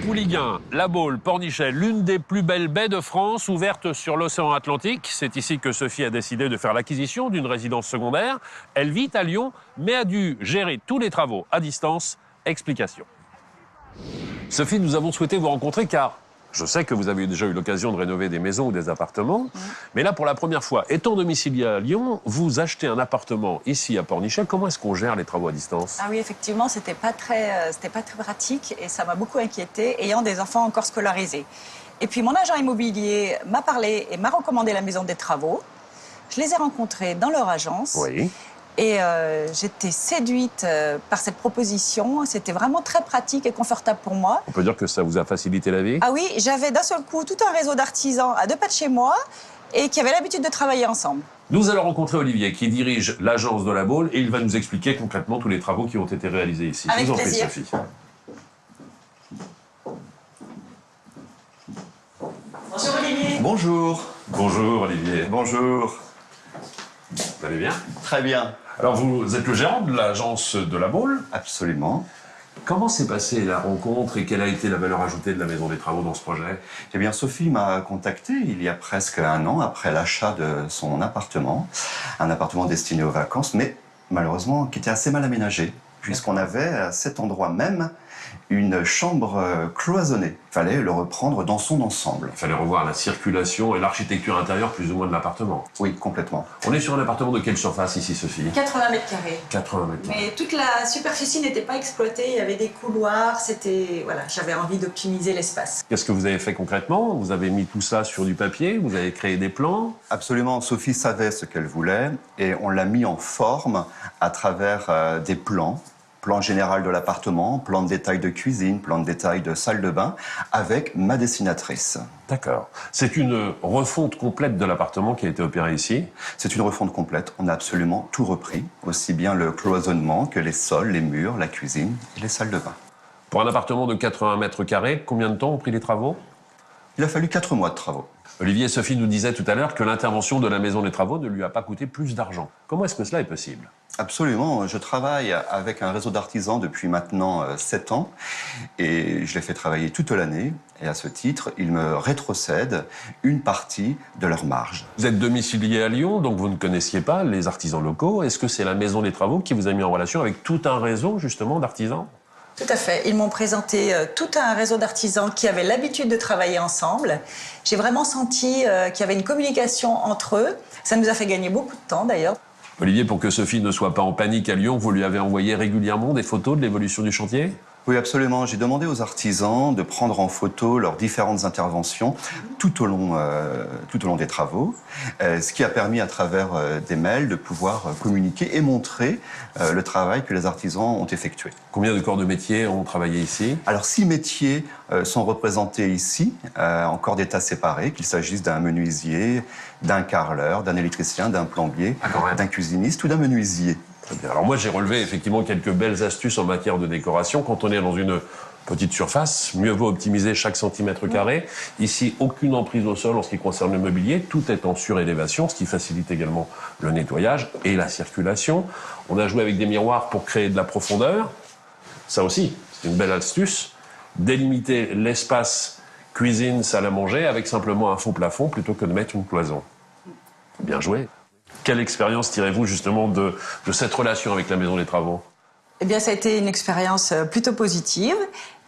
Pouliguen, La Baule, Pornichet, l'une des plus belles baies de France, ouverte sur l'océan Atlantique. C'est ici que Sophie a décidé de faire l'acquisition d'une résidence secondaire. Elle vit à Lyon, mais a dû gérer tous les travaux à distance. Explication. Sophie, nous avons souhaité vous rencontrer car je sais que vous avez déjà eu l'occasion de rénover des maisons ou des appartements. Mais là, pour la première fois, étant domicilié à Lyon, vous achetez un appartement ici à Pornichet. Comment est-ce qu'on gère les travaux à distance? Ah oui, effectivement, c'était pas très pratique et ça m'a beaucoup inquiétée, ayant des enfants encore scolarisés. Et puis mon agent immobilier m'a parlé et m'a recommandé la maison des travaux. Je les ai rencontrés dans leur agence. Oui. Et j'étais séduite par cette proposition. C'était vraiment très pratique et confortable pour moi. On peut dire que ça vous a facilité la vie? Ah oui, j'avais d'un seul coup tout un réseau d'artisans à 2 pas de chez moi et qui avaient l'habitude de travailler ensemble. Nous allons rencontrer Olivier qui dirige l'agence de La Baule et il va nous expliquer concrètement tous les travaux qui ont été réalisés ici. Avec je vous en prie, plaisir. Sophie. Bonjour Olivier. Bonjour. Bonjour Olivier. Bonjour. Vous allez bien? Très bien. Alors vous êtes le gérant de l'agence de La Baule. Absolument. Comment s'est passée la rencontre et quelle a été la valeur ajoutée de la maison des travaux dans ce projet? Eh bien, Sophie m'a contacté il y a presque 1 an après l'achat de son appartement. Un appartement destiné aux vacances, mais malheureusement qui était assez mal aménagé, puisqu'on avait à cet endroit même une chambre cloisonnée. Il fallait le reprendre dans son ensemble. Il fallait revoir la circulation et l'architecture intérieure plus ou moins de l'appartement. Oui, complètement. On est sur un appartement de quelle surface ici, Sophie? 80 mètres carrés. 80 mètres carrés. Mais toute la superficie n'était pas exploitée, il y avait des couloirs, voilà, j'avais envie d'optimiser l'espace. Qu'est-ce que vous avez fait concrètement? Vous avez mis tout ça sur du papier, vous avez créé des plans? Absolument, Sophie savait ce qu'elle voulait et on l'a mis en forme à travers des plans. Plan général de l'appartement, plan de détail de cuisine, plan de détail de salle de bain, avec ma dessinatrice. D'accord. C'est une refonte complète de l'appartement qui a été opérée ici? C'est une refonte complète. On a absolument tout repris, aussi bien le cloisonnement que les sols, les murs, la cuisine et les salles de bain. Pour un appartement de 80 mètres carrés, combien de temps ont pris les travaux? Il a fallu 4 mois de travaux. Olivier et Sophie nous disaient tout à l'heure que l'intervention de la maison des travaux ne lui a pas coûté plus d'argent. Comment est-ce que cela est possible? Absolument. Je travaille avec un réseau d'artisans depuis maintenant 7 ans et je les fais travailler toute l'année. Et à ce titre, ils me rétrocèdent une partie de leur marge. Vous êtes domicilié à Lyon, donc vous ne connaissiez pas les artisans locaux. Est-ce que c'est la maison des travaux qui vous a mis en relation avec tout un réseau, justement, d'artisans? Tout à fait. Ils m'ont présenté tout un réseau d'artisans qui avaient l'habitude de travailler ensemble. J'ai vraiment senti qu'il y avait une communication entre eux. Ça nous a fait gagner beaucoup de temps, d'ailleurs. Olivier, pour que Sophie ne soit pas en panique à Lyon, vous lui avez envoyé régulièrement des photos de l'évolution du chantier? Oui, absolument. J'ai demandé aux artisans de prendre en photo leurs différentes interventions tout au long des travaux, ce qui a permis à travers des mails de pouvoir communiquer et montrer le travail que les artisans ont effectué. Combien de corps de métier ont travaillé ici? Alors 6 métiers sont représentés ici, en corps d'état séparés, qu'il s'agisse d'un menuisier, d'un carreleur, d'un électricien, d'un plombier, d'un cuisiniste ou d'un menuisier. Très bien. Alors moi, j'ai relevé effectivement quelques belles astuces en matière de décoration. Quand on est dans une petite surface, mieux vaut optimiser chaque centimètre carré. Ici, aucune emprise au sol en ce qui concerne le mobilier. Tout est en surélévation, ce qui facilite également le nettoyage et la circulation. On a joué avec des miroirs pour créer de la profondeur. Ça aussi, c'est une belle astuce. Délimiter l'espace cuisine, salle à manger avec simplement un faux plafond plutôt que de mettre une cloison. Bien joué. Quelle expérience tirez-vous justement de cette relation avec la maison des travaux? Eh bien, ça a été une expérience plutôt positive.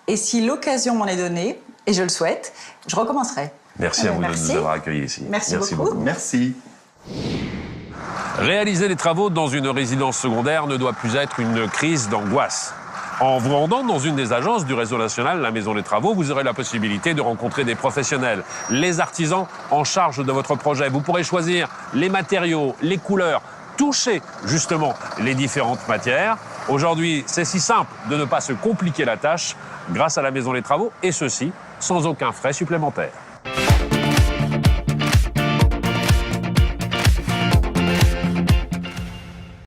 Et si l'occasion m'en est donnée, et je le souhaite, je recommencerai. Merci à vous de nous avoir accueillis ici. Merci beaucoup. Merci. Réaliser les travaux dans une résidence secondaire ne doit plus être une crise d'angoisse. En vous rendant dans une des agences du réseau national, la Maison des Travaux, vous aurez la possibilité de rencontrer des professionnels, les artisans en charge de votre projet. Vous pourrez choisir les matériaux, les couleurs, toucher justement les différentes matières. Aujourd'hui, c'est si simple de ne pas se compliquer la tâche grâce à la Maison des Travaux, et ceci sans aucun frais supplémentaire.